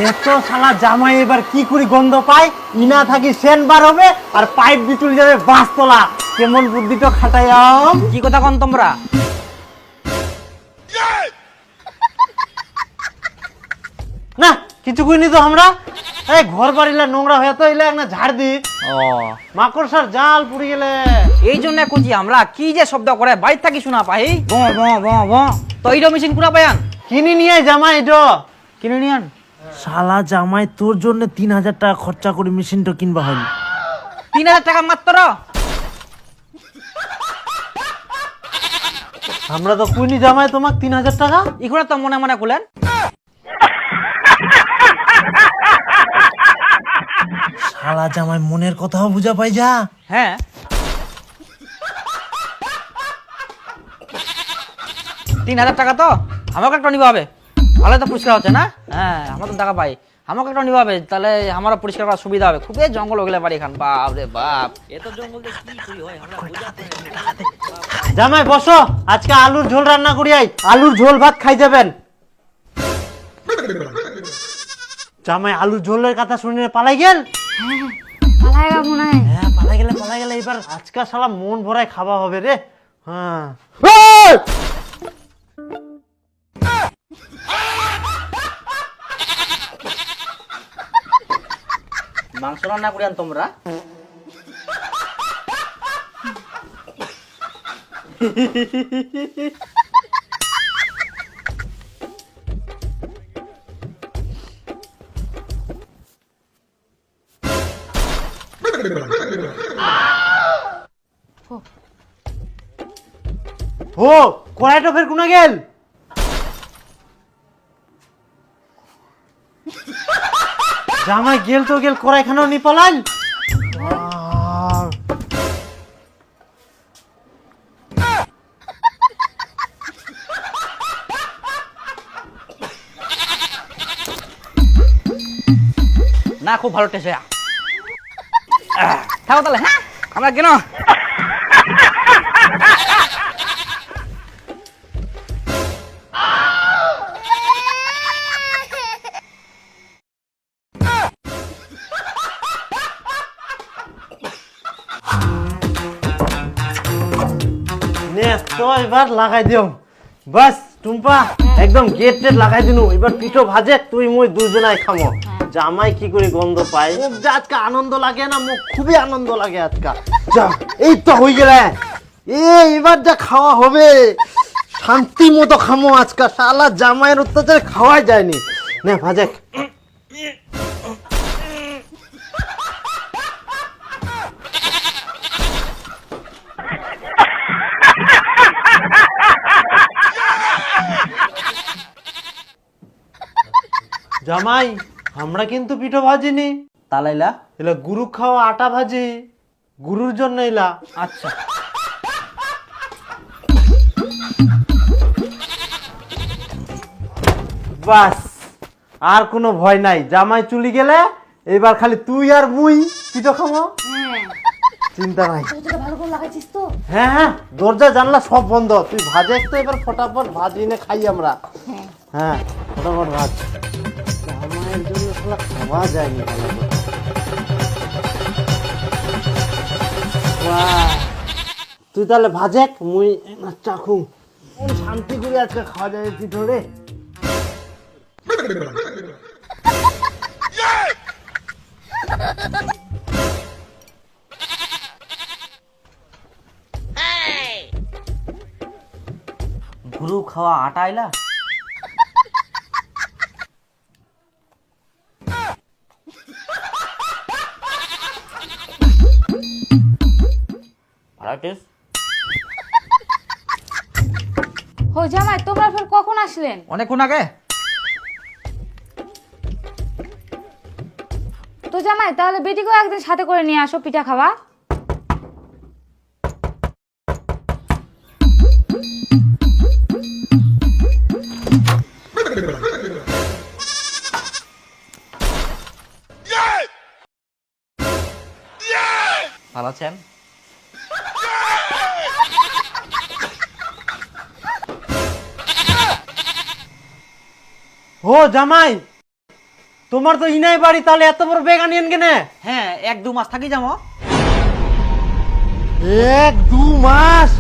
এত শালা জামাই এবার কি করে গন্ধ পায়, ইনা থাকি সেন বার হবে আর পাইপ দিয়ে চলে যাবে বাসতলা। কেমন বুদ্ধিটা খাটাইয়াম। কি কথা কন তোমরা? না কিছু কইনি তো আমরা। এই ঘর বাড়িলা নোংরা হয়ে তো এলে একটা ঝাড় দি। ও মাকড়সার জাল পুড়ে গেলে এই জন্য কুচি আমরা কি যে শব্দ করে বাইর থাকি শোনা পাই। ব ব ব ব তো এইটা মেশিন কুড়া পায়ান কিনে নিয়ে জামাই এটা কিনে নিয়ান। শালা জামাই তোর জন্য 3000 টাকা খরচা করে মেশিনটা কিনবা হল। 3000 টাকা মাত্র? আমরা তো কুইনি জামাই তোমাক 3000 টাকা। ইগুলা তো মনে মনে কুলেন। শালা জামাই মনের কথাও বুঝা পাই যা। হ্যাঁ 3000 টাকা তো আমাকে একটা নিবা হবে। ভালো তো পরিষ্কার হচ্ছে না? হ্যাঁ আমার তো টাকা পাই, আমাকে একটা নিবা হবে, তাহলে আমারও পরিষ্কার করার সুবিধা হবে। খুবই জঙ্গল হয়ে গেলে বাড়ি খান। বাপ রে বাপ, এত জঙ্গল দিয়ে কি করি হয় আমরা বুঝাতে। জামাই বসো, আজকে আলুর ঝোল রান্না করি। আই আলুর ঝোল ভাত খাই যাবেন। জামাই আলুর ঝোলের কথা শুনে পালাই গেল। পালাইগা মনে হয়। হ্যাঁ পালাই গেলে এবার আজকে শালা মন ভরায় খাওয়া হবে রে। হ্যাঁ মাংস রান্না করি আন তোমরা। ও কড়াইটা ফের কোনা গেল। জামাই গেল তো গেল, কড়াইখানাও নি পালাল। না খুব ভালো টেস্ট। থাকো তাহলে। হ্যাঁ আমরা কেন নে তো এবার লাগাই দিও। বাস টুম্পা একদম গেট টেট লাগাই দিনু। এবার পিঠো ভাজে তুই মুই দুজনাই খামো। জামাই কি করে গন্ধ পায়। মুখ যে আজকে আনন্দ লাগে না, মুখ খুবই আনন্দ লাগে আজকে। যা এই তো হয়ে গেলে এবার যা খাওয়া হবে শান্তি মতো খামো আজকে। শালা জামাইয়ের অত্যাচারে খাওয়াই যায়নি। নে ভাজে। জামাই আমরা কিন্তু পিঠো ভাজিনি। তালাইলা? এলা গুরু খাওয়া আটা ভাজি, গুরুর জন্য এলা। আচ্ছা বাস আর কোনো ভয় নাই। জামাই চুলি গেলে এবার খালি তুই আর মুই পিঠো খাবো। চিন্তা নাই। ভালো করে লাগাইছিস তো? হ্যাঁ হ্যাঁ দরজা জানলা সব বন্ধ। তুই ভাজে তো এবার ফটাফট ভাজি এনে খাই আমরা। হ্যাঁ ফটাফট ভাজ। জামাইয়ের জন্য শালা খাওয়া যায়নি ভালো করে। বাহ, তুই তাহলে ভাজে মুই চাখু। কোন শান্তি করে আজকে খাওয়া যায় পিঠো রে। গুরু খাওয়া আটা আইলা? ভালো টেস্ট। হো জামাই তোমরা ফের কখন আসলেন? অনেকক্ষণ আগে। তো জামাই তাহলে বেটিকেও একদিন সাথে করে নিয়ে আসো পিঠা খাওয়া। ভালো আছেন? ও জামাই তোমার তো ইনাই বাড়ি, তাহলে এত বড় বেগ আনিয়েন কেনে? হ্যাঁ 1-2 মাস থাকি যাবো। 1-2 মাস?